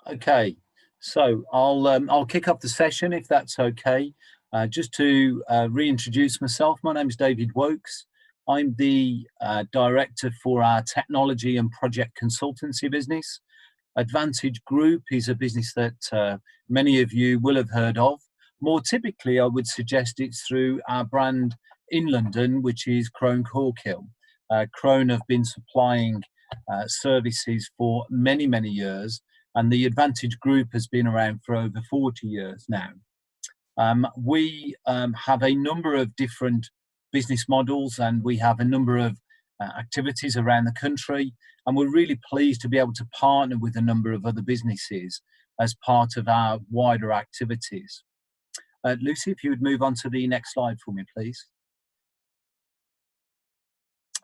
Okay, so I'll kick off the session if that's okay. Just to reintroduce myself, my name is David Woakes. I'm the director for our technology and project consultancy business. Advantage Group is a business that many of you will have heard of. More typically, I would suggest it's through our brand in London, which is Crone Corkhill. Crone have been supplying services for many, many years, and the Advantage Group has been around for over 40 years now. We have a number of different business models, and we have a number of activities around the country, and we're really pleased to be able to partner with a number of other businesses as part of our wider activities. Lucy, if you would move on to the next slide for me, please.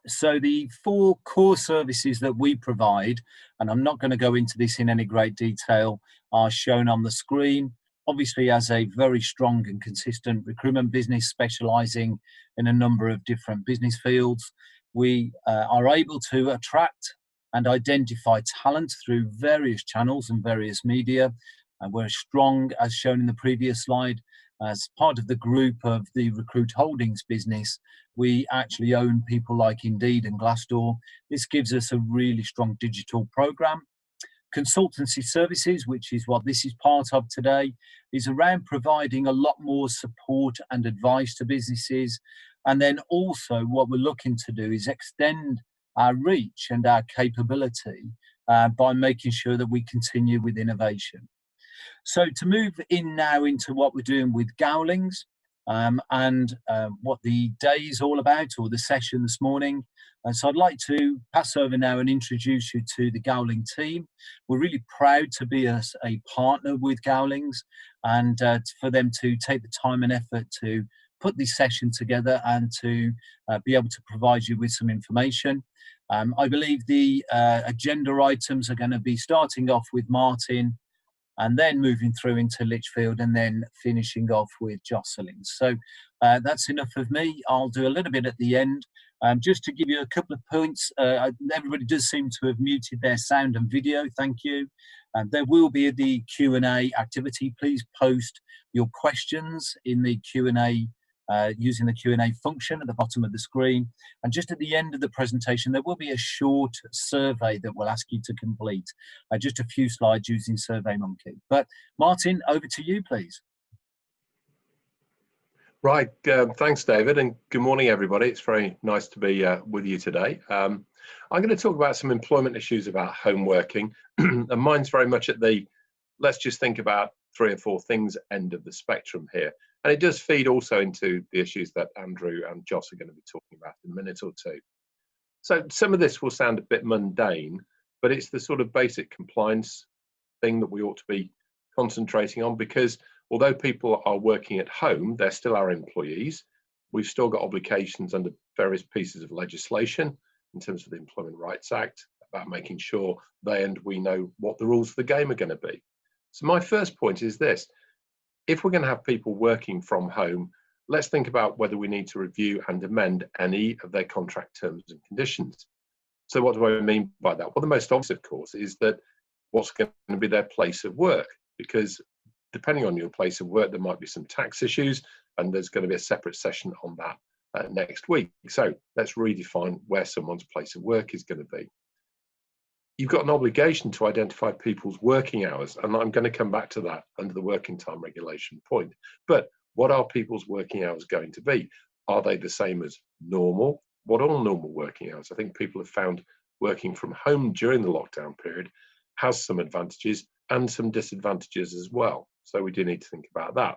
So the 4 core services that we provide, and I'm not going to go into this in any great detail, are shown on the screen. Obviously, as a very strong and consistent recruitment business specialising in a number of different business fields, we are able to attract and identify talent through various channels and various media. We're strong, as shown in the previous slide, as part of the group of the Recruit Holdings business. We actually own people like Indeed and Glassdoor. This gives us a really strong digital program. Consultancy services, which is what this is part of today, is around providing a lot more support and advice to businesses. And then also what we're looking to do is extend our reach and our capability by making sure that we continue with innovation. So to move in now into what we're doing with Gowlings and what the day is all about, or the session this morning. So I'd like to pass over now and introduce you to the Gowling team. We're really proud to be a partner with Gowlings, and for them to take the time and effort to put this session together and to be able to provide you with some information. I believe the agenda items are going to be starting off with Martin, and then moving through into Litchfield, and then finishing off with Jocelyn. So that's enough of me. I'll do a little bit at the end. Just to give you a couple of points, everybody does seem to have muted their sound and video. Thank you. There will be the Q&A activity. Please post your questions in the Q&A using the Q&A function at the bottom of the screen. And just at the end of the presentation, there will be a short survey that we'll ask you to complete. Just a few slides using SurveyMonkey. But Martin, over to you, please. Right, thanks, David, and good morning, everybody. It's very nice to be with you today. I'm going to talk about some employment issues about home working, and mine's very much at the let's just think about 3 or 4 things end of the spectrum here. And it does feed also into the issues that Andrew and Joss are going to be talking about in a minute or two. So some of this will sound a bit mundane, but it's the sort of basic compliance thing that we ought to be concentrating on, because although people are working at home, they're still our employees. We've still got obligations under various pieces of legislation in terms of the Employment Rights Act about making sure they and we know what the rules of the game are going to be. So my first point is this: if we're going to have people working from home, let's think about whether we need to review and amend any of their contract terms and conditions. So what do I mean by that? Well, the most obvious, of course, is that what's going to be their place of work, because depending on your place of work, there might be some tax issues, and there's going to be a separate session on that next week. So let's redefine where someone's place of work is going to be. You've got an obligation to identify people's working hours, and I'm going to come back to that under the working time regulation point. But what are people's working hours going to be? Are they the same as normal? What are normal working hours? I think people have found working from home during the lockdown period has some advantages and some disadvantages as well. So we do need to think about that.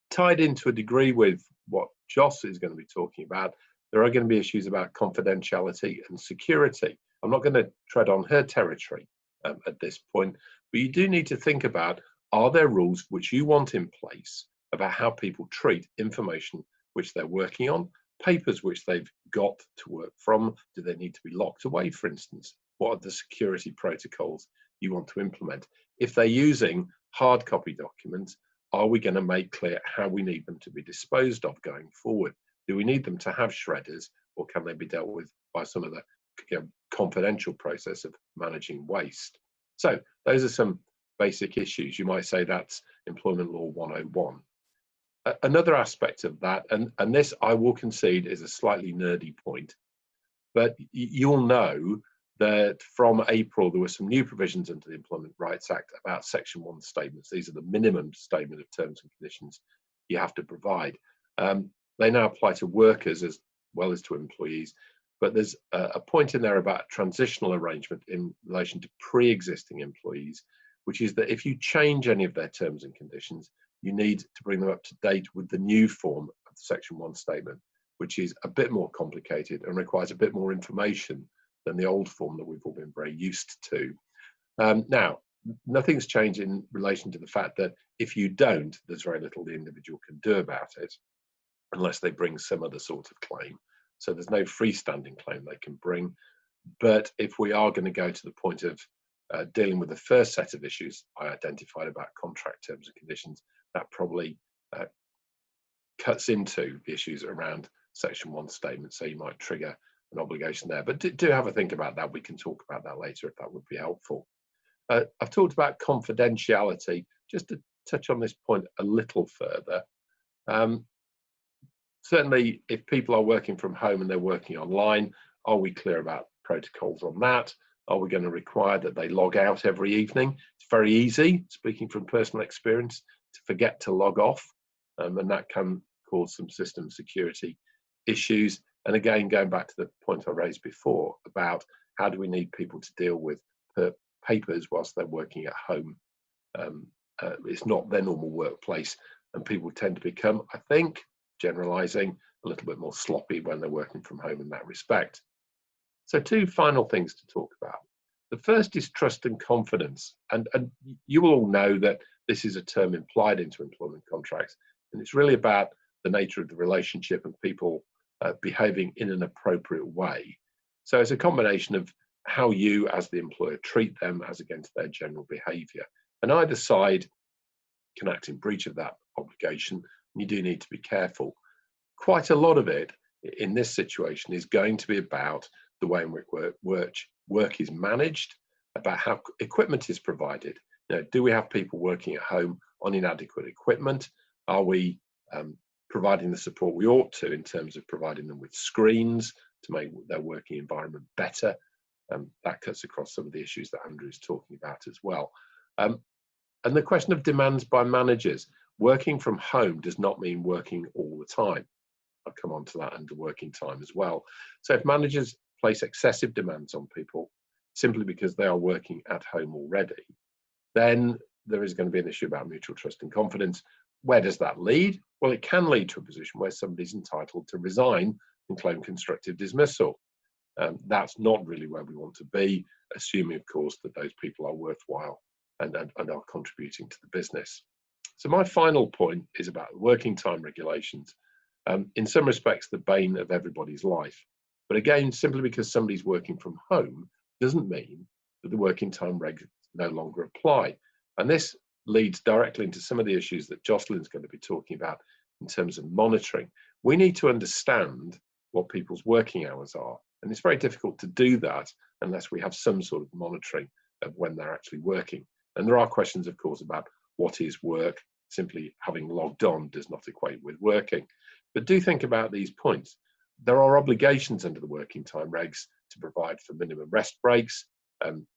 Tied into a degree with what Joss is going to be talking about, there are going to be issues about confidentiality and security. I'm not going to tread on her territory at this point, but you do need to think about, are there rules which you want in place about how people treat information which they're working on, papers which they've got to work from? Do they need to be locked away, for instance? What are the security protocols you want to implement? If they're using hard copy documents, are we going to make clear how we need them to be disposed of going forward? Do we need them to have shredders, or can they be dealt with by some of the confidential process of managing waste? So Those are some basic issues. You might say that's Employment Law 101. Another aspect of that, and this I will concede is a slightly nerdy point, but you'll know that from April there were some new provisions under the Employment Rights Act about Section 1 statements. These are the minimum statement of terms and conditions you have to provide. They now apply to workers as well as to employees, but there's a point in there about transitional arrangement in relation to pre-existing employees, which is that if you change any of their terms and conditions, you need to bring them up to date with the new form of the Section 1 statement, which is a bit more complicated and requires a bit more information than the old form that we've all been very used to. Now, nothing's changed in relation to the fact that if you don't, there's very little the individual can do about it, unless they bring some other sort of claim. So there's no freestanding claim they can bring. But if we are going to go to the point of dealing with the first set of issues I identified about contract terms and conditions, that probably cuts into the issues around Section 1 statements. So you might trigger an obligation there. But do have a think about that. We can talk about that later if that would be helpful. I've talked about confidentiality. Just to touch on this point a little further. Certainly, if people are working from home and they're working online, are we clear about protocols on that? Are we going to require that they log out every evening? It's very easy, speaking from personal experience, to forget to log off, and that can cause some system security issues. And again, going back to the point I raised before about how do we need people to deal with papers whilst they're working at home. It's not their normal workplace, and people tend to become, I think, generalizing, a little bit more sloppy when they're working from home in that respect. So two final things to talk about. The first is trust and confidence. And you will all know that this is a term implied into employment contracts, and it's really about the nature of the relationship and people behaving in an appropriate way. So it's a combination of how you as the employer treat them as against their general behavior. And either side can act in breach of that obligation. You do need to be careful. Quite a lot of it in this situation is going to be about the way in which work is managed, about how equipment is provided. You know, do we have people working at home on inadequate equipment? Are we providing the support we ought to in terms of providing them with screens to make their working environment better? That cuts across some of the issues that Andrew is talking about as well. And the question of demands by managers. Working from home does not mean working all the time. I'll come on to that under working time as well. So if managers place excessive demands on people simply because they are working at home already, then there is going to be an issue about mutual trust and confidence. Where does that lead? Well, it can lead to a position where somebody's entitled to resign and claim constructive dismissal. That's not really where we want to be, assuming, of course, that those people are worthwhile and are contributing to the business. So my final point is about working time regulations. In some respects, the bane of everybody's life. But again, simply because somebody's working from home doesn't mean that the working time regs no longer apply. And this leads directly into some of the issues that Jocelyn's going to be talking about in terms of monitoring. We need to understand what people's working hours are. And it's very difficult to do that unless we have some sort of monitoring of when they're actually working. And there are questions, of course, about what is work. Simply having logged on does not equate with working. But do think about these points. There are obligations under the working time regs to provide for minimum rest breaks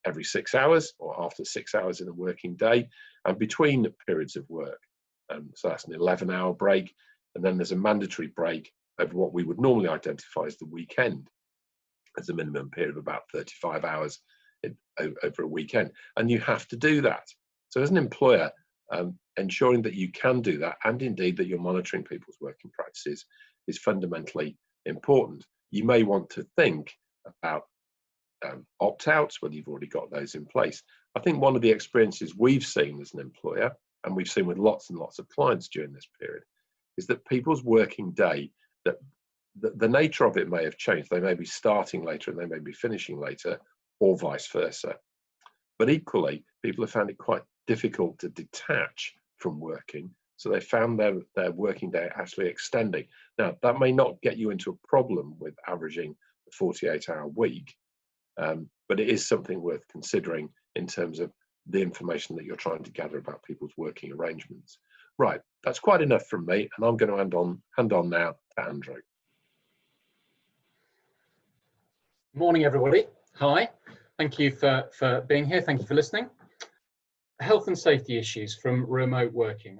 every 6 hours or after 6 hours in a working day and between periods of work. So that's an 11-hour break. And then there's a mandatory break over what we would normally identify as the weekend as a minimum period of about 35 hours over a weekend. And you have to do that. So as an employer, ensuring that you can do that and indeed that you're monitoring people's working practices is fundamentally important. You may want to think about opt-outs, whether you've already got those in place. I think one of the experiences we've seen as an employer, and we've seen with lots and lots of clients during this period, is that people's working day, that the nature of it may have changed. They may be starting later and they may be finishing later, or vice versa. But equally, people have found it quite difficult to detach from working, so they found their working day actually extending. Now, that may not get you into a problem with averaging a 48-hour week, but it is something worth considering in terms of the information that you're trying to gather about people's working arrangements. Right, that's quite enough from me, and I'm going to hand on now to Andrew. Morning, everybody. Hi. Thank you for being here. Thank you for listening. Health and safety issues from remote working.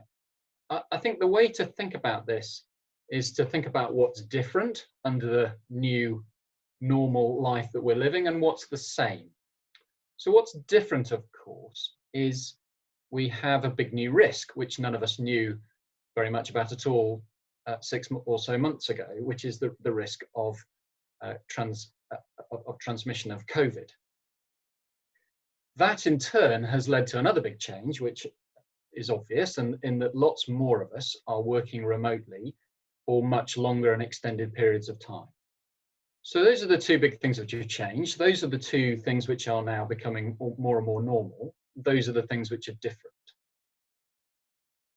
I think the way to think about this is to think about what's different under the new normal life that we're living and what's the same. So what's different, of course, is we have a big new risk, which none of us knew very much about at all 6 or so months ago, which is the risk of transmission of COVID. That in turn has led to another big change, which is obvious, and in that lots more of us are working remotely for much longer and extended periods of time. So those are the two big things which have changed. Those are the two things which are now becoming more and more normal. Those are the things which are different.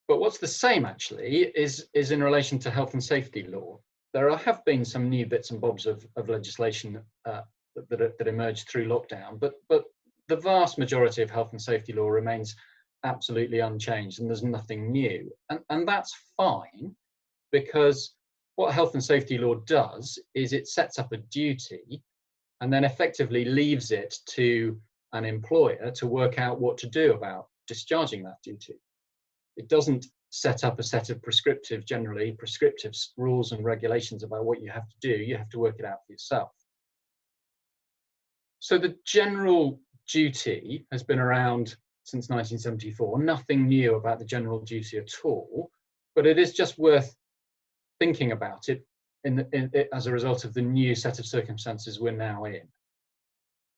But what's the same actually is in relation to health and safety law. There have been some new bits and bobs of legislation that emerged through lockdown, but the vast majority of health and safety law remains absolutely unchanged, and there's nothing new. And that's fine, because what health and safety law does is it sets up a duty and then effectively leaves it to an employer to work out what to do about discharging that duty. It doesn't set up a set of generally prescriptive rules and regulations about what you have to do. You have to work it out for yourself. So the general duty has been around since 1974. Nothing new about the general duty at all, but it is just worth thinking about it as a result of the new set of circumstances we're now in.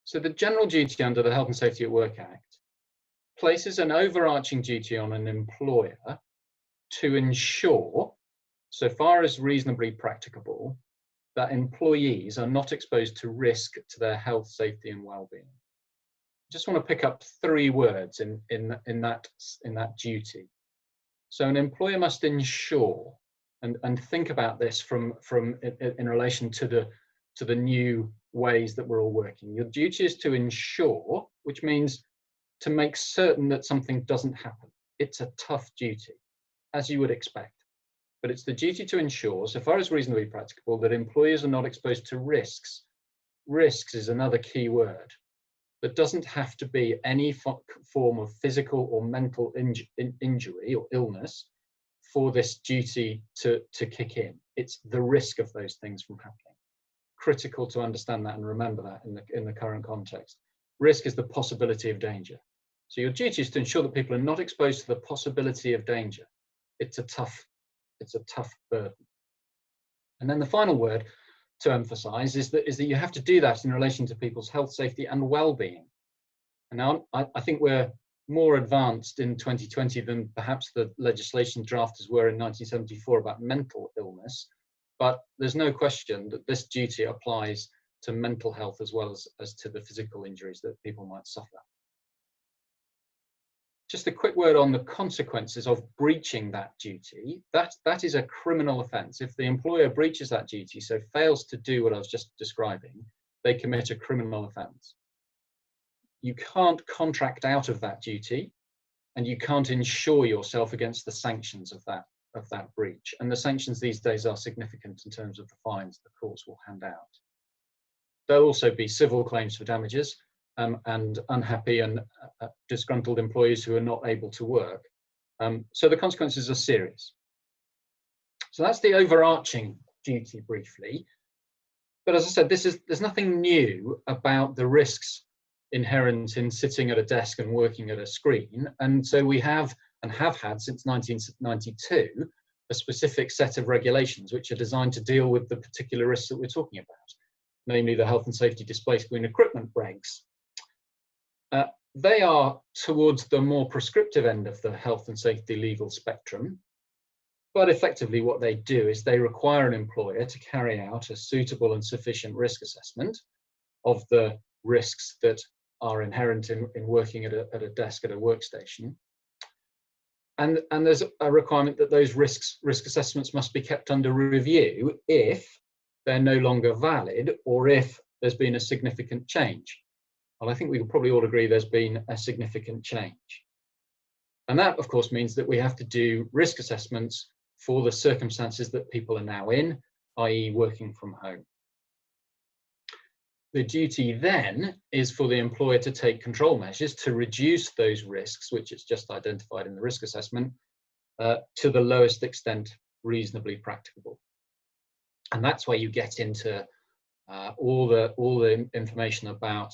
So the general duty under the Health and Safety at Work Act places an overarching duty on an employer to ensure, so far as reasonably practicable, that employees are not exposed to risk to their health, safety, and well-being. I just want to pick up 3 words in that duty. So an employer must ensure, and think about this in relation to the new ways that we're all working. Your duty is to ensure, which means to make certain that something doesn't happen. It's a tough duty, as you would expect, but it's the duty to ensure, so far as reasonably practicable, that employees are not exposed to risks. Risks is another key word. There doesn't have to be any form of physical or mental injury or illness for this duty to kick in. It's the risk of those things from happening. Critical to understand that and remember that in the current context. Risk is the possibility of danger. So your duty is to ensure that people are not exposed to the possibility of danger. It's a tough burden. And then the final word to emphasize is that you have to do that in relation to people's health, safety, and well-being. And now I think we're more advanced in 2020 than perhaps the legislation drafters were in 1974 about mental illness, but there's no question that this duty applies to mental health as well as to the physical injuries that people might suffer. Just a quick word on the consequences of breaching that duty. That is a criminal offence. If the employer breaches that duty, so fails to do what I was just describing, they commit a criminal offence. You can't contract out of that duty, and you can't insure yourself against the sanctions of that breach. And the sanctions these days are significant in terms of the fines the courts will hand out. There'll also be civil claims for damages, and unhappy and disgruntled employees who are not able to work. So the consequences are serious. So that's the overarching duty briefly. But as I said, there's nothing new about the risks inherent in sitting at a desk and working at a screen. And so we have and have had since 1992 a specific set of regulations which are designed to deal with the particular risks that we're talking about, namely the health and safety display screen equipment regs. They are towards the more prescriptive end of the health and safety legal spectrum, but effectively what they do is they require an employer to carry out a suitable and sufficient risk assessment of the risks that are inherent in working at a desk at a workstation. And there's a requirement that those risk assessments must be kept under review if they're no longer valid or if there's been a significant change. well, I think we can probably all agree there's been a significant change. And that, of course, means that we have to do risk assessments for the circumstances that people are now in, i.e. working from home. The duty then is for the employer to take control measures to reduce those risks, which it's just identified in the risk assessment, to the lowest extent reasonably practicable. And that's where you get into all the information about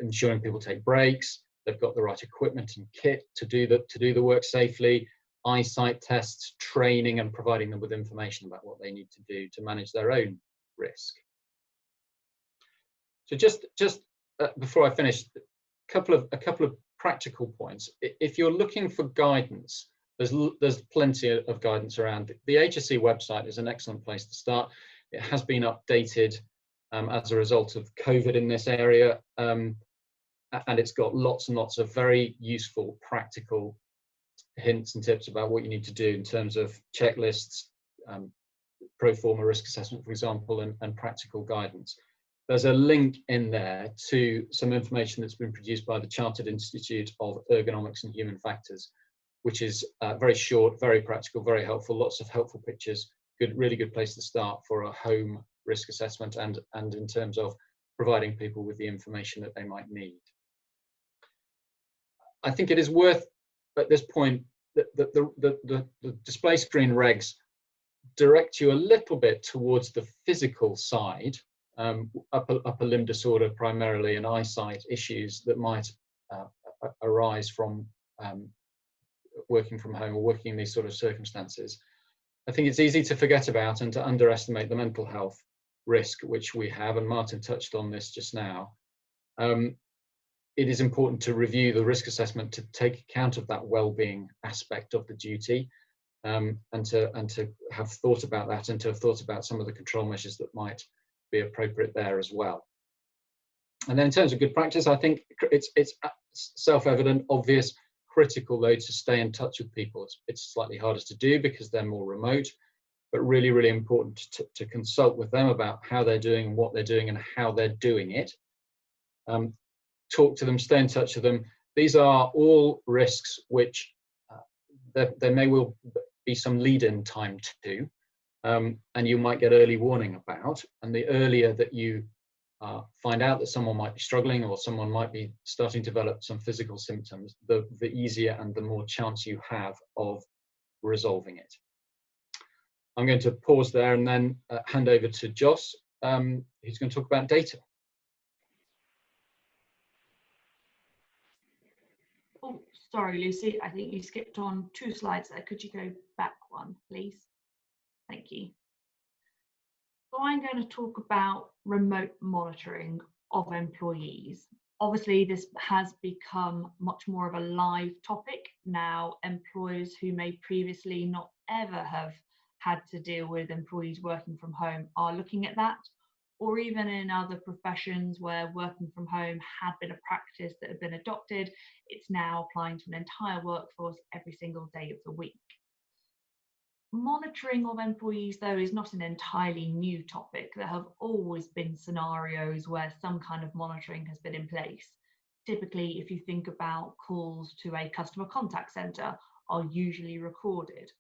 ensuring people take breaks, they've got the right equipment and kit to do the work safely, eyesight tests, training, and providing them with information about what they need to do to manage their own risk. So just before I finish, a couple of practical points. If you're looking for guidance, there's plenty of guidance around. The HSE website is an excellent place to start. It has been updated as a result of COVID in this area, and it's got lots and lots of very useful practical hints and tips about what you need to do in terms of checklists, pro forma risk assessment, for example, and practical guidance. There's a link in there to some information that's been produced by the Chartered Institute of Ergonomics and Human Factors, which is very short, very practical, very helpful, lots of helpful pictures, really good place to start for a home risk assessment and in terms of providing people with the information that they might need. I think it is worth, at this point, the display screen regs direct you a little bit towards the physical side, upper limb disorder primarily, and eyesight issues that might arise from working from home or working in these sort of circumstances. I think it's easy to forget about and to underestimate the mental health risk which we have, and Martin touched on this just now. It is important to review the risk assessment to take account of that well-being aspect of the duty, and to have thought about that, and to have thought about some of the control measures that might be appropriate there as well. And then in terms of good practice, I think it's self-evident, obvious, critical though to stay in touch with people. It's slightly harder to do because they're more remote, but really, really important to consult with them about how they're doing and what they're doing and how they're doing it. Talk to them, stay in touch with them. These are all risks which there may well be some lead-in time to, and you might get early warning about. And the earlier that you find out that someone might be struggling or someone might be starting to develop some physical symptoms, the easier and the more chance you have of resolving it. I'm going to pause there and then hand over to Joss, who's going to talk about data. Oh, sorry, Lucy, I think you skipped on 2 slides there. Could you go back one, please? Thank you. So I'm going to talk about remote monitoring of employees. Obviously, this has become much more of a live topic now. Employers who may previously not ever have had to deal with employees working from home are looking at that, or even in other professions where working from home had been a practice that had been adopted, it's now applying to an entire workforce every single day of the week. Monitoring of employees, though, is not an entirely new topic. There have always been scenarios where some kind of monitoring has been in place. Typically, if you think about calls to a customer contact centre are usually recorded,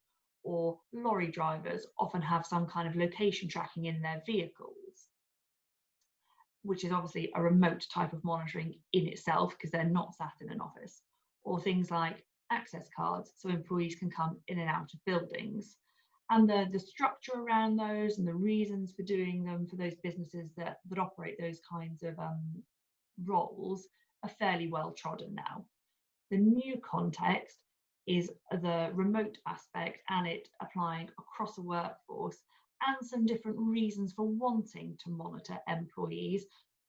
or lorry drivers often have some kind of location tracking in their vehicles, which is obviously a remote type of monitoring in itself because they're not sat in an office, or things like access cards so employees can come in and out of buildings. And the structure around those and the reasons for doing them for those businesses that operate those kinds of roles are fairly well trodden now. The new context is the remote aspect and it applying across a workforce, and some different reasons for wanting to monitor employees,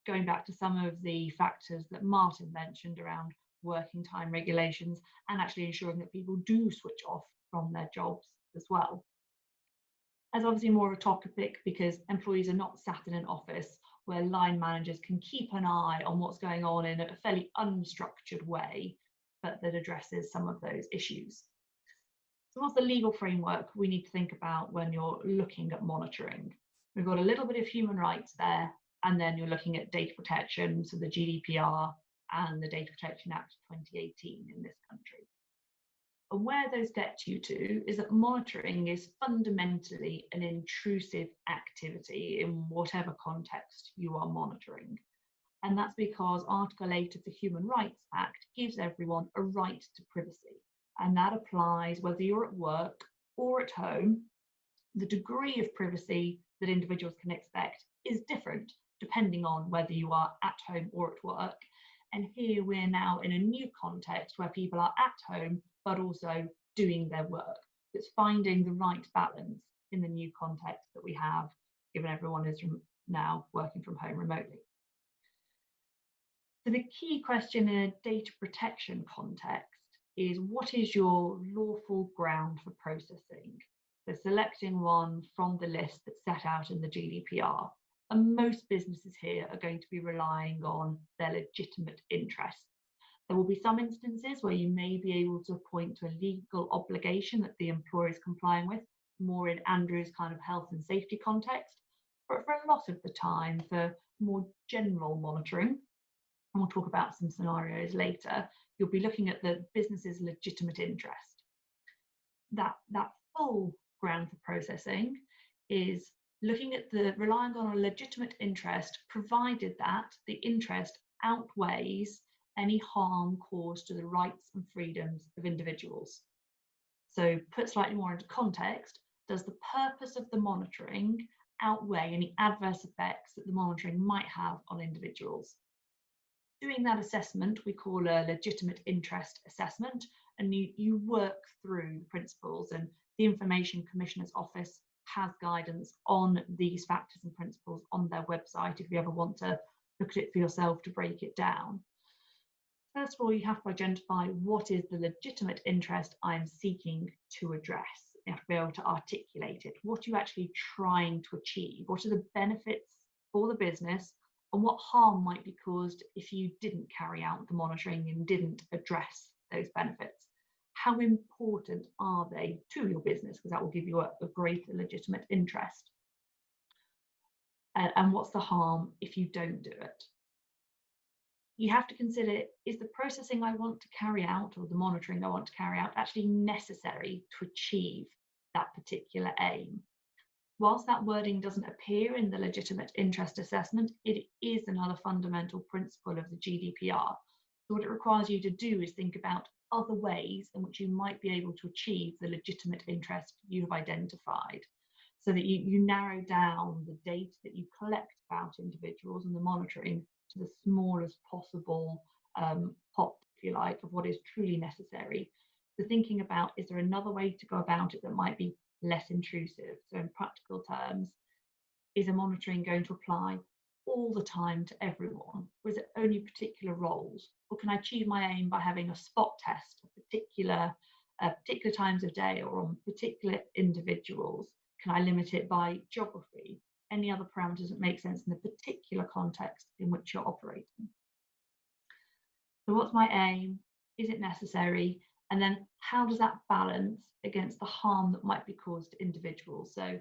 going back to some of the factors that Martin mentioned around working time regulations and actually ensuring that people do switch off from their jobs as well. As obviously more of a topic because employees are not sat in an office where line managers can keep an eye on what's going on in a fairly unstructured way, but that addresses some of those issues. So what's the legal framework we need to think about when you're looking at monitoring? We've got a little bit of human rights there And then you're looking at data protection, so the GDPR and the Data Protection Act 2018 in this country. And where those get you to is that monitoring is fundamentally an intrusive activity in whatever context you are monitoring. And that's because Article 8 of the Human Rights Act gives everyone a right to privacy. And that applies whether you're at work or at home. The degree of privacy that individuals can expect is different depending on whether you are at home or at work. And here we're now in a new context where people are at home, but also doing their work. It's finding the right balance in the new context that we have, given everyone is now working from home remotely. So the key question in a data protection context is, what is your lawful ground for processing? So selecting one from the list that's set out in the GDPR. And most businesses here are going to be relying on their legitimate interests. There will be some instances where you may be able to point to a legal obligation that the employer is complying with, more in Andrew's kind of health and safety context. But for a lot of the time, for more general monitoring, and we'll talk about some scenarios later, you'll be looking at the business's legitimate interest. That full ground for processing is looking at relying on a legitimate interest, provided that the interest outweighs any harm caused to the rights and freedoms of individuals. So put slightly more into context, does the purpose of the monitoring outweigh any adverse effects that the monitoring might have on individuals? Doing that assessment we call a legitimate interest assessment, and you work through the principles, and the Information Commissioner's Office has guidance on these factors and principles on their website if you ever want to look at it for yourself to break it down. First of all, you have to identify what is the legitimate interest I'm seeking to address. You have to be able to articulate it. What are you actually trying to achieve? What are the benefits for the business, and what harm might be caused if you didn't carry out the monitoring and didn't address those benefits? How important are they to your business? Because that will give you a greater legitimate interest. And what's the harm if you don't do it? You have to consider, is the processing I want to carry out, or the monitoring I want to carry out, actually necessary to achieve that particular aim? Whilst that wording doesn't appear in the legitimate interest assessment, it is another fundamental principle of the GDPR. So what it requires you to do is think about other ways in which you might be able to achieve the legitimate interest you have identified, so that you narrow down the data that you collect about individuals and the monitoring to the smallest possible pot, if you like, of what is truly necessary. So thinking about, is there another way to go about it that might be less intrusive? So in practical terms, is a monitoring going to apply all the time to everyone, or is it only particular roles? Or can I achieve my aim by having a spot test of particular times of day or on particular individuals? Can I limit it by geography? Any other parameters that make sense in the particular context in which you're operating? So what's my aim? Is it necessary? And then how does that balance against the harm that might be caused to individuals? So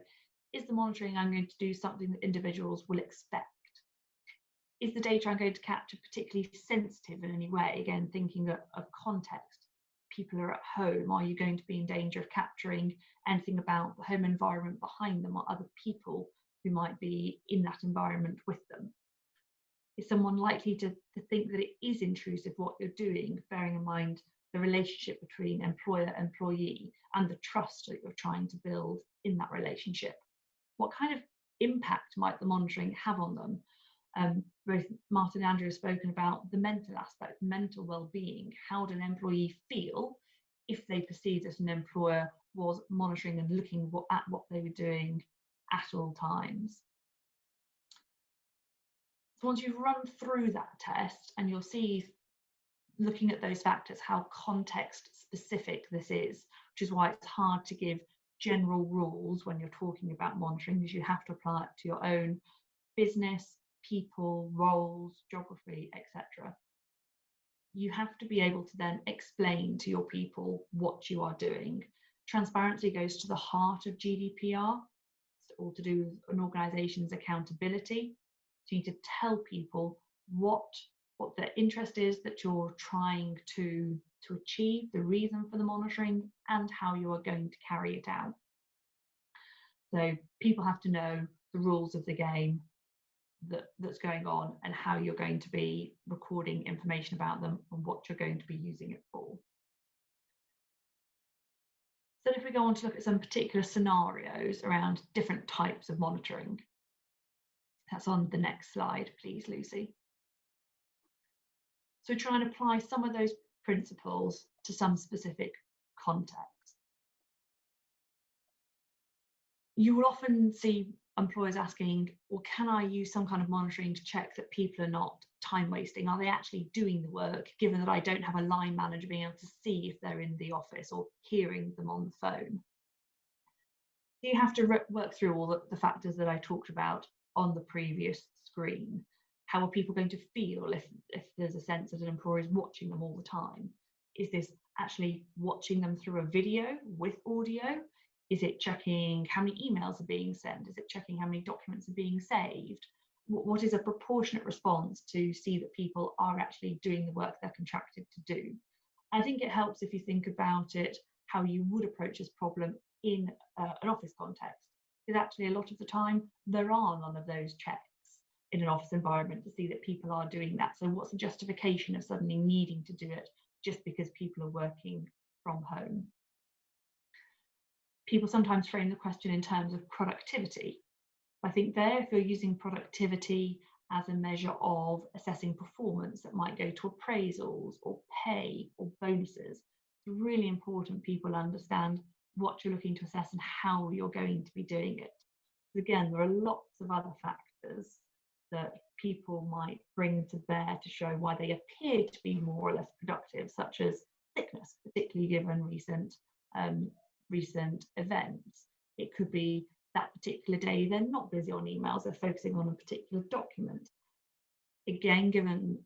is the monitoring I'm going to do something that individuals will expect? Is the data I'm going to capture particularly sensitive in any way? Again, thinking of context. People are at home. Are you going to be in danger of capturing anything about the home environment behind them, or other people who might be in that environment with them? Is someone likely to think that it is intrusive what you're doing, bearing in mind the relationship between employer-employee and the trust that you're trying to build in that relationship? What kind of impact might the monitoring have on them? Both Martin and Andrew have spoken about the mental aspect, mental well-being. How did an employee feel if they perceived that an employer was monitoring and looking at what they were doing at all times? So once you've run through that test, and you'll see, looking at those factors, how context specific this is, which is why it's hard to give general rules when you're talking about monitoring, because you have to apply it to your own business, people, roles, geography, etc. You have to be able to then explain to your people what you are doing. Transparency goes to the heart of GDPR. It's all to do with an organisation's accountability. So you need to tell people what their interest is that you're trying to achieve, the reason for the monitoring, and how you are going to carry it out. So people have to know the rules of the game that's going on and how you're going to be recording information about them and what you're going to be using it for. So if we go on to look at some particular scenarios around different types of monitoring, that's on the next slide, please, Lucy. So try and apply some of those principles to some specific context. You will often see employers asking, well, can I use some kind of monitoring to check that people are not time wasting? Are they actually doing the work, given that I don't have a line manager being able to see if they're in the office or hearing them on the phone? You have to work through all the factors that I talked about on the previous screen. How are people going to feel if there's a sense that an employer is watching them all the time? Is this actually watching them through a video with audio? Is it checking how many emails are being sent? Is it checking how many documents are being saved? What is a proportionate response to see that people are actually doing the work they're contracted to do? I think it helps if you think about it, how you would approach this problem in an office context. Because actually a lot of the time, there are none of those checks in an office environment to see that people are doing that. So what's the justification of suddenly needing to do it just because people are working from home? People sometimes frame the question in terms of productivity. I think there, if you're using productivity as a measure of assessing performance that might go to appraisals or pay or bonuses, it's really important people understand what you're looking to assess and how you're going to be doing it. Again, there are lots of other factors that people might bring to bear to show why they appear to be more or less productive, such as sickness, particularly given recent events. It could be that particular day they're not busy on emails, they're focusing on a particular document. Again, given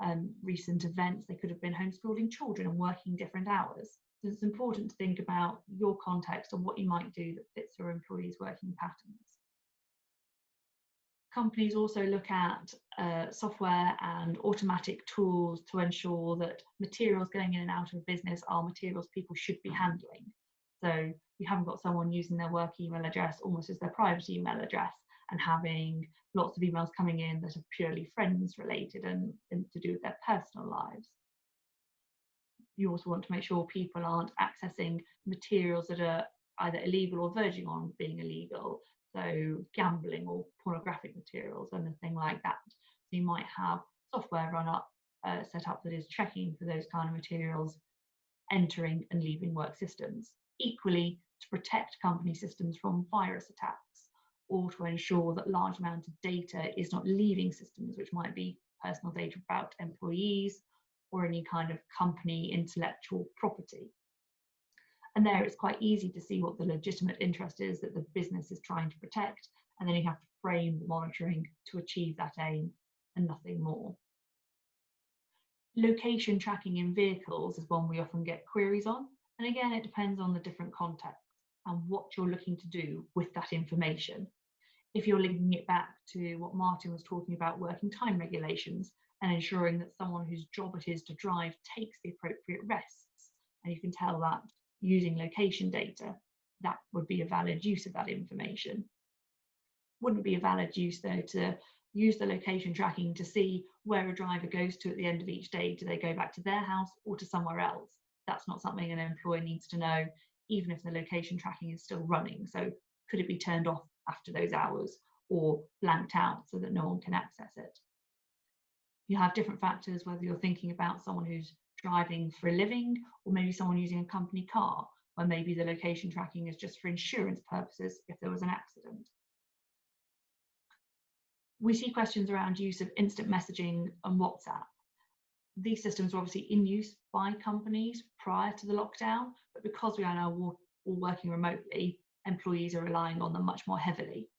recent events, they could have been homeschooling children and working different hours. So it's important to think about your context and what you might do that fits your employees' working patterns. Companies also look at software and automatic tools to ensure that materials going in and out of a business are materials people should be handling. So you haven't got someone using their work email address almost as their private email address and having lots of emails coming in that are purely friends related and to do with their personal lives. You also want to make sure people aren't accessing materials that are either illegal or verging on being illegal, so gambling or pornographic materials, anything like that. So you might have software set up that is checking for those kind of materials entering and leaving work systems. Equally, to protect company systems from virus attacks, or to ensure that large amounts of data is not leaving systems, which might be personal data about employees or any kind of company intellectual property. And there it's quite easy to see what the legitimate interest is that the business is trying to protect, and then you have to frame the monitoring to achieve that aim and nothing more. Location tracking in vehicles is one we often get queries on. And again, it depends on the different contexts and what you're looking to do with that information. If you're linking it back to what Martin was talking about, working time regulations and ensuring that someone whose job it is to drive takes the appropriate rests, and you can tell that using location data, that would be a valid use of that information. Wouldn't be a valid use though to use the location tracking to see where a driver goes to at the end of each day. Do they go back to their house or to somewhere else? That's not something an employer needs to know, even if the location tracking is still running. So could it be turned off after those hours or blanked out so that no one can access it? You have different factors, whether you're thinking about someone who's driving for a living or maybe someone using a company car, where maybe the location tracking is just for insurance purposes if there was an accident. We see questions around use of instant messaging and WhatsApp. These systems were obviously in use by companies prior to the lockdown, but because we are now all working remotely, employees are relying on them much more heavily.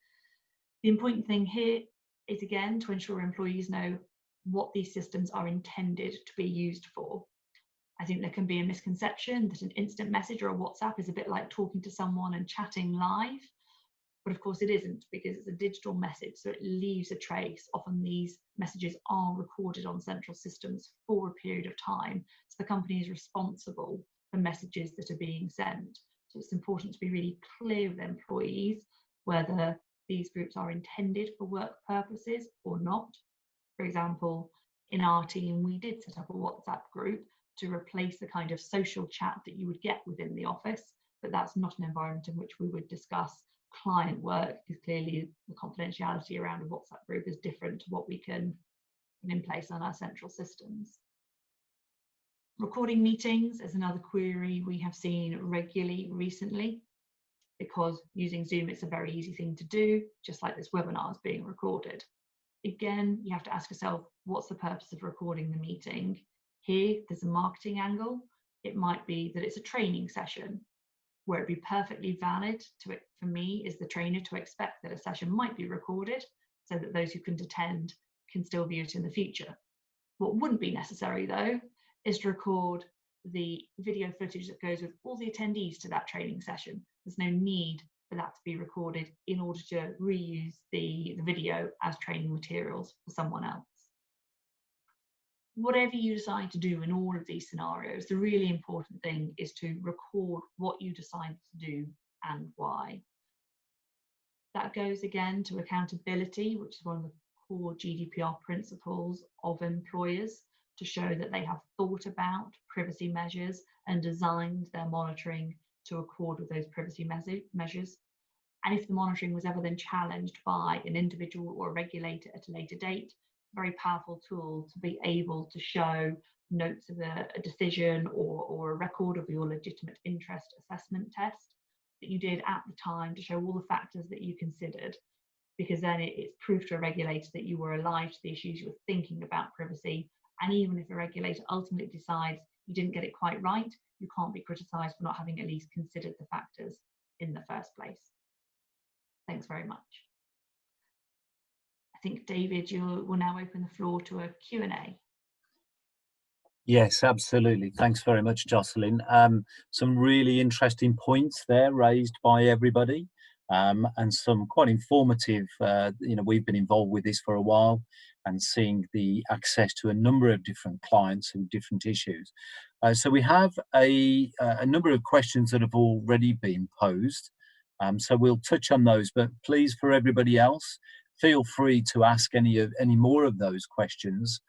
The important thing here is, again, to ensure employees know what these systems are intended to be used for. I think there can be a misconception that an instant message or a WhatsApp is a bit like talking to someone and chatting live, But of course it isn't, because it's a digital message, so it leaves a trace. Often these messages are recorded on central systems for a period of time, so the company is responsible for messages that are being sent. So it's important to be really clear with employees whether these groups are intended for work purposes or not. For example, in our team, we did set up a WhatsApp group to replace the kind of social chat that you would get within the office, but that's not an environment in which we would discuss client work, because clearly the confidentiality around a WhatsApp group is different to what we can put in place on our central systems. Recording meetings is another query we have seen regularly recently, because using Zoom, it's a very easy thing to do, just like this webinar is being recorded. Again, you have to ask yourself, what's the purpose of recording the meeting? Here, there's a marketing angle. It might be that it's a training session, where it'd be perfectly valid for me as the trainer to expect that a session might be recorded so that those who couldn't attend can still view it in the future. What wouldn't be necessary though is to record the video footage that goes with all the attendees to that training session. There's no need for that to be recorded in order to reuse the video as training materials for someone else. Whatever you decide to do in all of these scenarios, the really important thing is to record what you decide to do and why. That goes again to accountability, which is one of the core GDPR principles of employers, to show that they have thought about privacy measures and designed their monitoring to accord with those privacy measures. And if the monitoring was ever then challenged by an individual or a regulator at a later date, very powerful tool to be able to show notes of a decision or a record of your legitimate interest assessment test that you did at the time, to show all the factors that you considered, because then it's proof to a regulator that you were alive to the issues, you were thinking about privacy. And even if a regulator ultimately decides you didn't get it quite right, you can't be criticised for not having at least considered the factors in the first place. Thanks very much. I think, David, you will now open the floor to a Q&A. Yes, absolutely. Thanks very much, Jocelyn. Some really interesting points there raised by everybody, and some quite informative. We've been involved with this for a while and seeing the access to a number of different clients and different issues. So we have a number of questions that have already been posed. So we'll touch on those, but please, for everybody else, feel free to ask any more of those questions.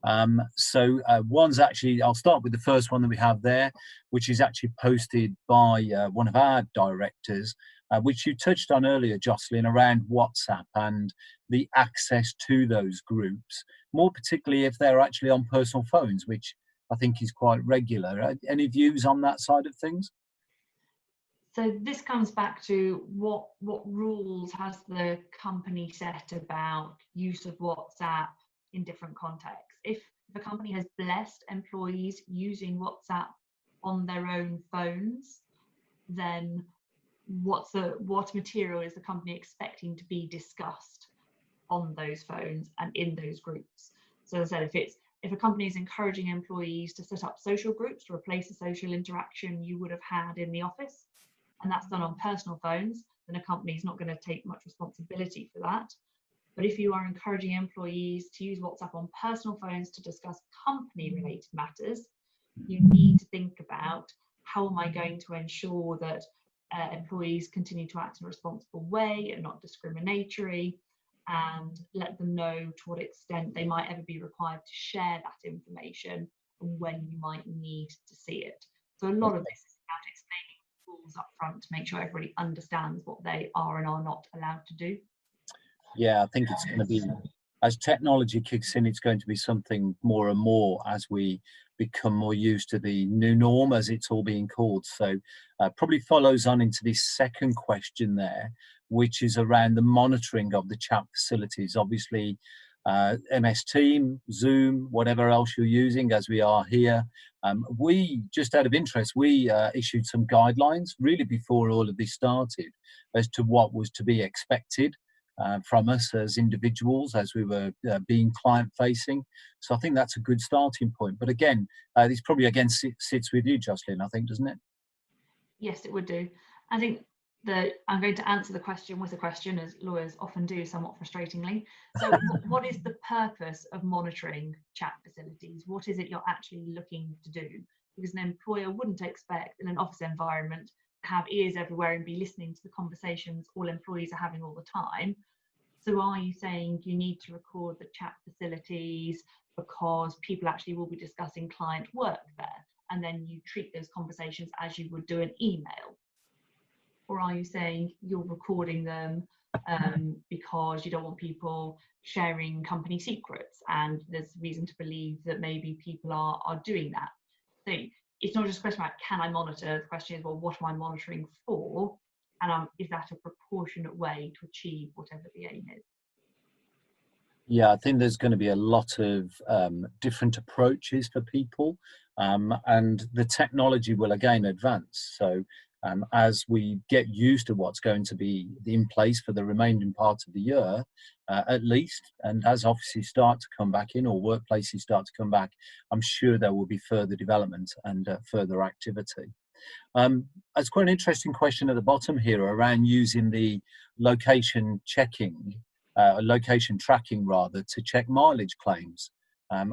One's actually, I'll start with the first one that we have there, which is actually posted by one of our directors, which you touched on earlier, Jocelyn, around WhatsApp and the access to those groups, more particularly if they're actually on personal phones, which I think is quite regular. Any views on that side of things? So this comes back to what rules has the company set about use of WhatsApp in different contexts. If the company has blessed employees using WhatsApp on their own phones, then what material is the company expecting to be discussed on those phones and in those groups? So as I said, if a company is encouraging employees to set up social groups to replace the social interaction you would have had in the office, and that's done on personal phones, then a company is not going to take much responsibility for that. But if you are encouraging employees to use WhatsApp on personal phones to discuss company-related matters, you need to think about, how am I going to ensure that employees continue to act in a responsible way and not discriminatory, and let them know to what extent they might ever be required to share that information and when you might need to see it. So a lot of this is about explaining rules up front to make sure everybody understands what they are and are not allowed to do. Yeah, I think it's going to be, as technology kicks in, it's going to be something more and more as we become more used to the new norm, as it's all being called. So probably follows on into this second question there, which is around the monitoring of the chat facilities. Obviously, MS Team, Zoom, whatever else you're using, as we are here. We, just out of interest, we issued some guidelines really before all of this started as to what was to be expected from us as individuals as we were being client facing. So I think that's a good starting point. But again, this probably again sits with you, Jocelyn, I think, doesn't it? Yes, it would do. I think I'm going to answer the question with a question, as lawyers often do, somewhat frustratingly. So what is the purpose of monitoring chat facilities? What is it you're actually looking to do? Because an employer wouldn't expect in an office environment to have ears everywhere and be listening to the conversations all employees are having all the time. So are you saying you need to record the chat facilities because people actually will be discussing client work there, and then you treat those conversations as you would do an email? Or are you saying you're recording them because you don't want people sharing company secrets, and there's reason to believe that maybe people are doing that? So it's not just a question about can I monitor, the question is, well, what am I monitoring for? And is that a proportionate way to achieve whatever the aim is? Yeah, I think there's going to be a lot of different approaches for people, and the technology will again advance. So as we get used to what's going to be in place for the remaining part of the year, at least, and as offices start to come back in or workplaces start to come back, I'm sure there will be further development and further activity. It's quite an interesting question at the bottom here around using the location checking, location tracking rather, to check mileage claims.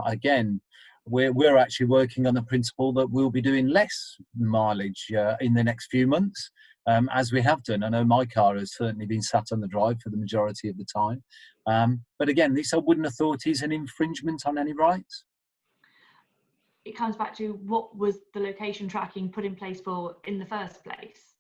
Again, we're actually working on the principle that we'll be doing less mileage in the next few months, as we have done. I know my car has certainly been sat on the drive for the majority of the time. But again, this I wouldn't have thought is an infringement on any rights. It comes back to what was the location tracking put in place for in the first place?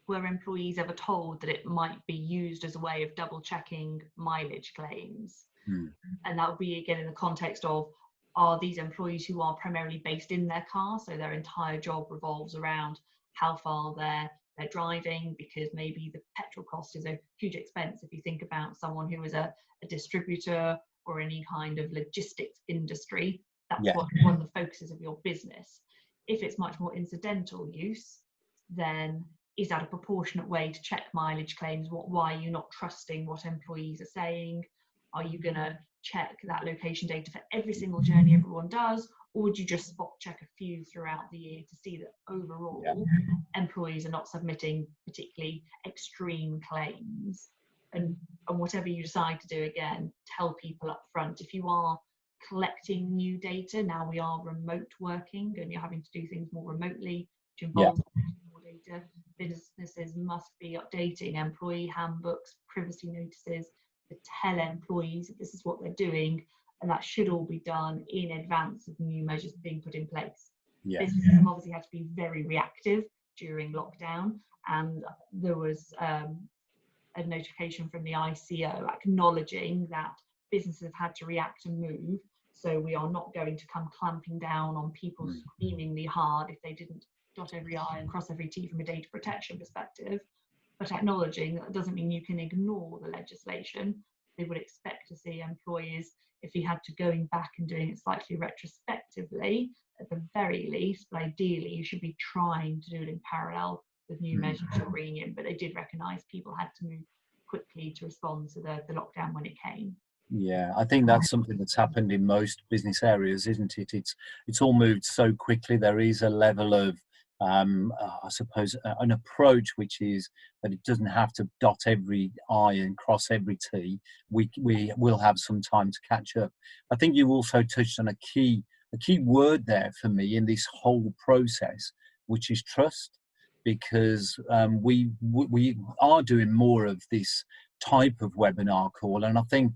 Were employees ever told that it might be used as a way of double checking mileage claims? And that would be again in the context of, are these employees who are primarily based in their car, so their entire job revolves around how far they're driving, because maybe the petrol cost is a huge expense if you think about someone who is a distributor or any kind of logistics industry. That's one of the focuses of your business. If it's much more incidental use, then is that a proportionate way to check mileage claims? Why are you not trusting what employees are saying? Are you going to check that location data for every single journey everyone does? Or would you just spot check a few throughout the year to see that overall employees are not submitting particularly extreme claims? And whatever you decide to do, again, tell people up front. If you are collecting new data, now we are remote working and you're having to do things more remotely, which involves more data, businesses must be updating employee handbooks, privacy notices to tell employees that this is what they're doing, and that should all be done in advance of new measures being put in place. Businesses have obviously had to be very reactive during lockdown, and there was a notification from the ICO acknowledging that businesses have had to react and move. So we are not going to come clamping down on people screamingly hard if they didn't dot every I and cross every T from a data protection perspective. But acknowledging that doesn't mean you can ignore the legislation. They would expect to see employers, if you had to going back and doing it slightly retrospectively, at the very least, but ideally you should be trying to do it in parallel with new measures you're bringing in. But they did recognise people had to move quickly to respond to the lockdown when it came. Yeah, I think that's something that's happened in most business areas, isn't it? It's all moved so quickly. There is a level of, I suppose, an approach which is that it doesn't have to dot every I and cross every T. We will have some time to catch up. I think you also touched on a key word there for me in this whole process, which is trust, because we are doing more of this type of webinar call, and I think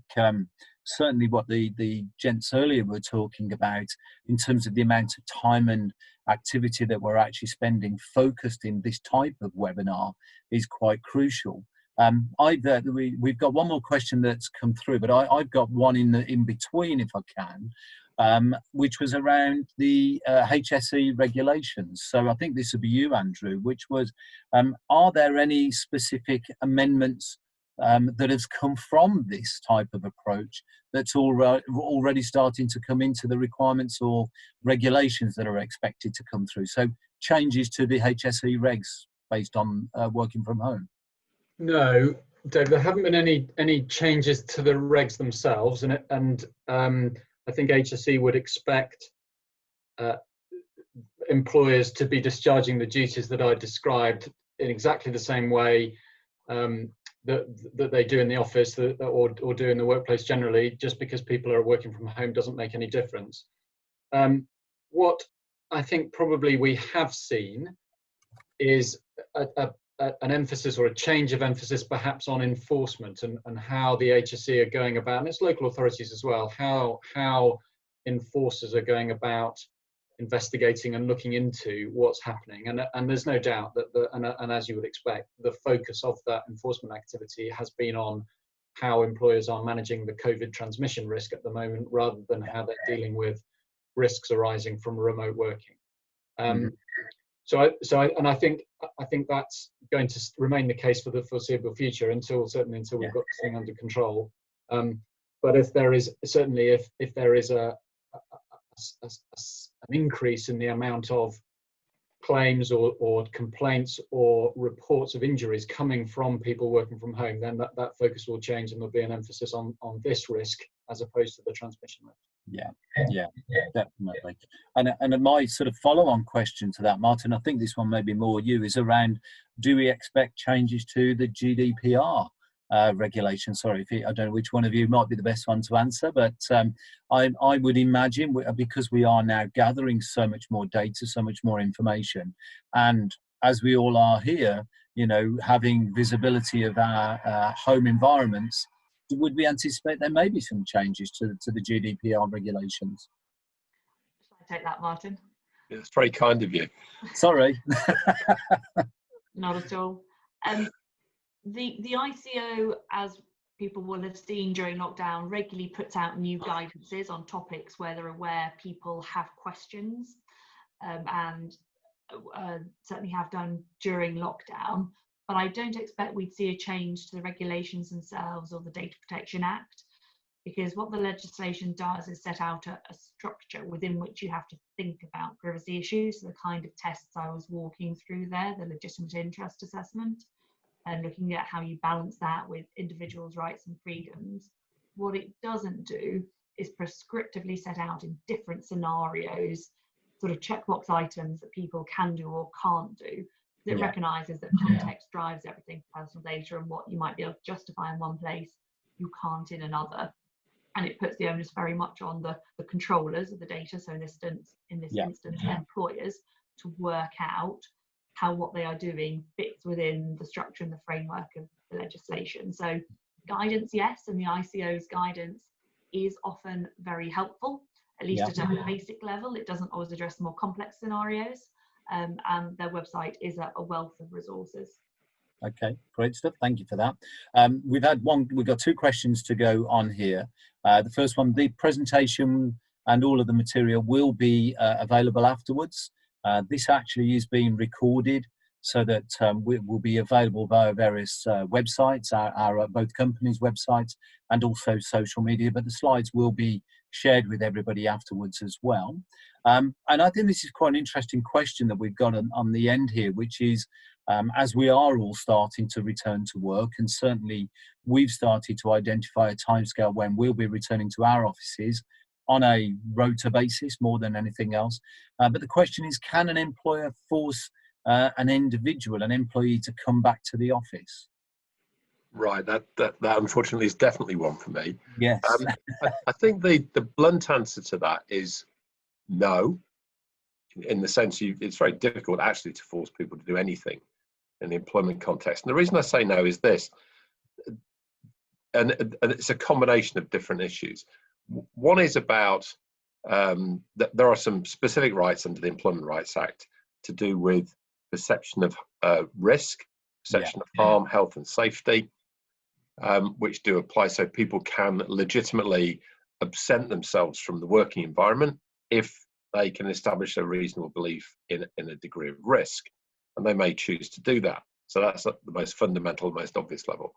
certainly what the gents earlier were talking about in terms of the amount of time and activity that we're actually spending focused in this type of webinar is quite crucial. We've got one more question that's come through, but I've got one in between if I can, which was around the HSE regulations. So I think this would be you, Andrew, which was, are there any specific amendments that has come from this type of approach that's already starting to come into the requirements or regulations that are expected to come through? So changes to the HSE regs based on working from home? No, Dave, there haven't been any changes to the regs themselves, and I think HSE would expect employers to be discharging the duties that I described in exactly the same way that they do in the office or do in the workplace generally, just because people are working from home doesn't make any difference. What I think probably we have seen is an emphasis or a change of emphasis perhaps on enforcement and how the HSE are going about, and it's local authorities as well, how enforcers are going about investigating and looking into what's happening. And there's no doubt that and as you would expect, the focus of that enforcement activity has been on how employers are managing the COVID transmission risk at the moment, rather than how they're dealing with risks arising from remote working. I think that's going to remain the case for the foreseeable future, certainly until we've got this thing under control. But if there is an increase in the amount of claims or complaints or reports of injuries coming from people working from home, then that focus will change, and there'll be an emphasis on this risk as opposed to the transmission risk. Yeah, definitely. And my sort of follow-on question to that, Martin, I think this one may be more you, is around, do we expect changes to the GDPR regulation? Sorry, I don't know which one of you might be the best one to answer, but I would imagine, because we are now gathering so much more data, so much more information, and as we all are here, having visibility of our home environments, would we anticipate there may be some changes to the GDPR regulations? Shall I take that, Martin? Yeah, it's very kind of you. Sorry. Not at all. The ICO, as people will have seen during lockdown, regularly puts out new guidances on topics where they're aware people have questions, and certainly have done during lockdown. But I don't expect we'd see a change to the regulations themselves or the Data Protection Act, because what the legislation does is set out a structure within which you have to think about privacy issues, the kind of tests I was walking through there, the legitimate interest assessment, and looking at how you balance that with individuals' rights and freedoms. What it doesn't do is prescriptively set out in different scenarios, sort of checkbox items that people can do or can't do. It recognises that context drives everything, personal data, and what you might be able to justify in one place, you can't in another. And it puts the onus very much on the controllers of the data, so in this instance, employers, to work out how what they are doing fits within the structure and the framework of the legislation. So guidance, yes, and the ICO's guidance is often very helpful, at least at a basic level. It doesn't always address more complex scenarios. And their website is a wealth of resources. Okay, great stuff. Thank you for that. We've got two questions to go on here. The first one, the presentation and all of the material will be available afterwards. This actually is being recorded so that it will be available via various websites, our both companies' websites, and also social media, but the slides will be shared with everybody afterwards as well. And I think this is quite an interesting question that we've got on the end here, which is, as we are all starting to return to work, and certainly we've started to identify a timescale when we'll be returning to our offices on a rota basis more than anything else. But the question is, can an employer force an employee to come back to the office? Right, that unfortunately is definitely one for me. Yes. I think the blunt answer to that is no, in the sense it's very difficult actually to force people to do anything in the employment context. And the reason I say no is this, and it's a combination of different issues. One is about that there are some specific rights under the Employment Rights Act to do with perception of risk, perception of harm, health and safety, which do apply, so people can legitimately absent themselves from the working environment if they can establish a reasonable belief in a degree of risk, and they may choose to do that. So that's at the most fundamental, most obvious level.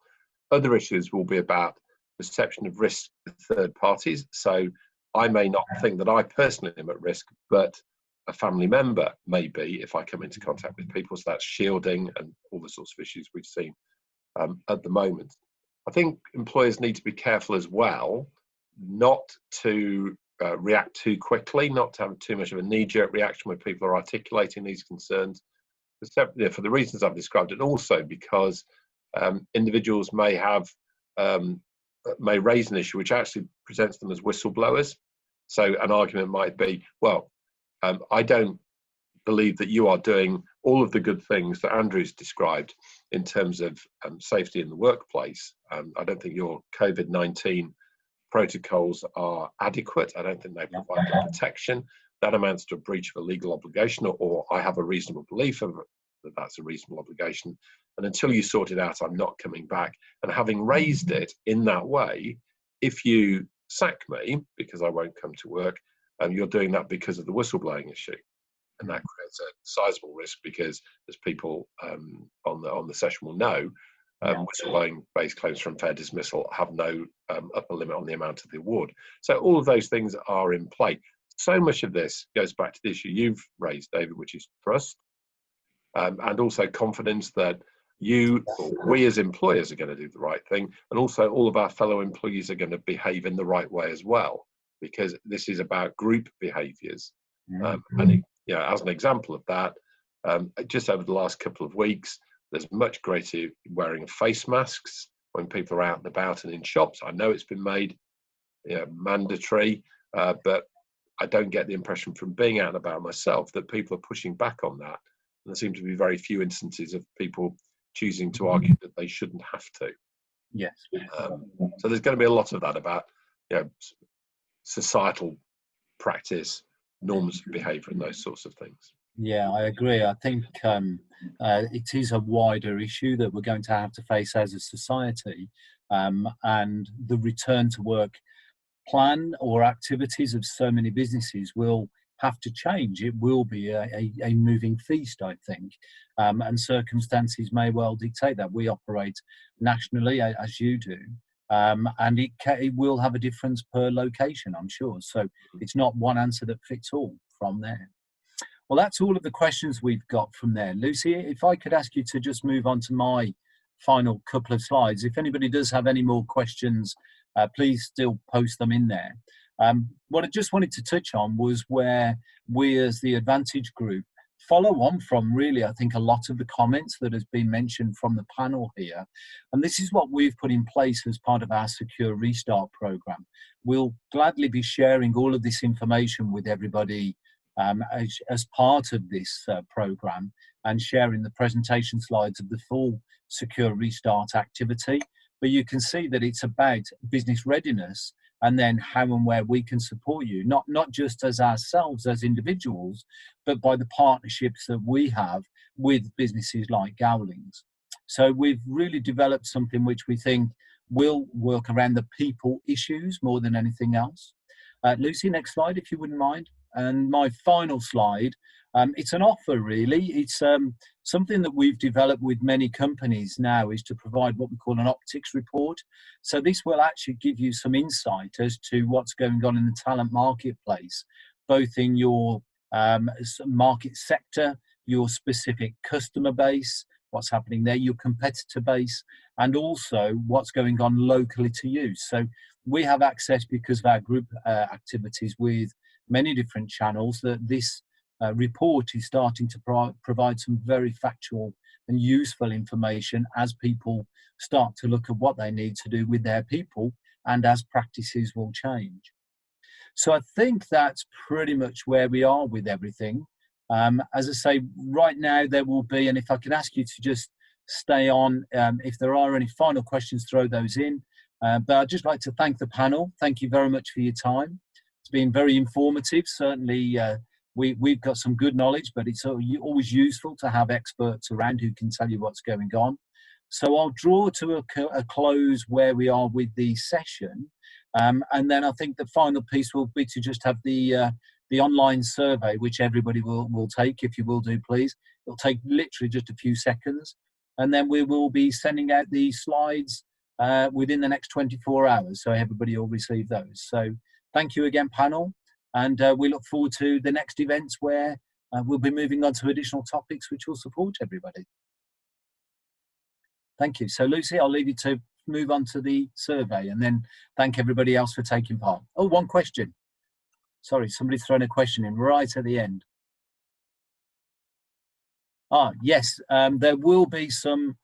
Other issues will be about perception of risk to third parties. So I may not think that I personally am at risk, but a family member may be if I come into contact with people. So that's shielding and all the sorts of issues we've seen at the moment. I think employers need to be careful as well not to react too quickly, not to have too much of a knee-jerk reaction when people are articulating these concerns, for the reasons I've described, and also because Individuals may have may raise an issue which actually presents them as whistleblowers. So an argument might be, well, I don't believe that you are doing all of the good things that Andrew's described in terms of safety in the workplace. I don't think your COVID-19 protocols are adequate. I don't think they provide the protection. That amounts to a breach of a legal obligation, or I have a reasonable belief of that that's a reasonable obligation. And until you sort it out, I'm not coming back. And having raised it in that way, if you sack me because I won't come to work, you're doing that because of the whistleblowing issue. And that creates a sizable risk because, as people on the session will know, whistleblowing-based claims for unfair dismissal have no upper limit on the amount of the award. So all of those things are in play. So much of this goes back to the issue you've raised, David, which is trust, and also confidence that we as employers are going to do the right thing, and also all of our fellow employees are going to behave in the right way as well, because this is about group behaviours. And as an example of that, just over the last couple of weeks, there's much greater wearing of face masks when people are out and about and in shops. I know it's been made mandatory, but I don't get the impression from being out and about myself that people are pushing back on that. And there seem to be very few instances of people choosing to argue that they shouldn't have to. Yes. So there's going to be a lot of that about societal practice, norms of behaviour, and those sorts of things. Yeah, I agree. I think it is a wider issue that we're going to have to face as a society, and the return to work plan or activities of so many businesses will have to change. It will be a moving feast, I think, and circumstances may well dictate that. We operate nationally, as you do, and it will have a difference per location, I'm sure. So it's not one answer that fits all from there. Well, that's all of the questions we've got from there. Lucy, if I could ask you to just move on to my final couple of slides. If anybody does have any more questions, please still post them in there. What I just wanted to touch on was where we as the Advantage Group follow on from, really, I think, a lot of the comments that has been mentioned from the panel here. And this is what we've put in place as part of our Secure Restart programme. We'll gladly be sharing all of this information with everybody as part of this programme, and sharing the presentation slides of the full Secure Restart activity. But you can see that it's about business readiness, and then how and where we can support you, not just as ourselves as individuals, but by the partnerships that we have with businesses like Gowling's. So we've really developed something which we think will work around the people issues more than anything else. Lucy, next slide, if you wouldn't mind. And my final slide, it's an offer, really. It's something that we've developed with many companies now, is to provide what we call an optics report. So this will actually give you some insight as to what's going on in the talent marketplace, both in your market sector, your specific customer base, what's happening there, your competitor base, and also what's going on locally to you. So we have access, because of our group activities with many different channels, that this report is starting to provide some very factual and useful information as people start to look at what they need to do with their people, and as practices will change. So I think that's pretty much where we are with everything. As I say, right now there will be, and if I can ask you to just stay on, if there are any final questions, throw those in. But I'd just like to thank the panel. Thank you very much for your time. It's been very informative. Certainly, we've got some good knowledge, but it's always useful to have experts around who can tell you what's going on. So I'll draw to a close where we are with the session. And then I think the final piece will be to just have the online survey, which everybody will take, if you will do, please. It'll take literally just a few seconds. And then we will be sending out the slides within the next 24 hours. So everybody will receive those. So thank you again, panel. And we look forward to the next events where we'll be moving on to additional topics which will support everybody. Thank you. So Lucy, I'll leave you to move on to the survey, and then thank everybody else for taking part. Oh, one question. Sorry, somebody's thrown a question in right at the end. Yes, there will be some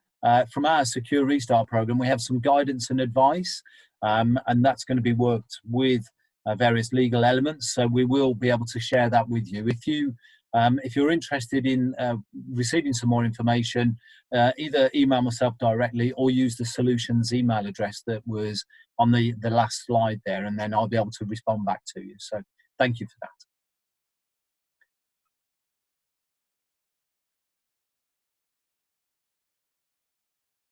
from our Secure Restart program, we have some guidance and advice, and that's going to be worked with various legal elements. So we will be able to share that with you. If you're interested in receiving some more information, either email myself directly or use the solutions email address that was on the last slide there, and then I'll be able to respond back to you. So thank you for that.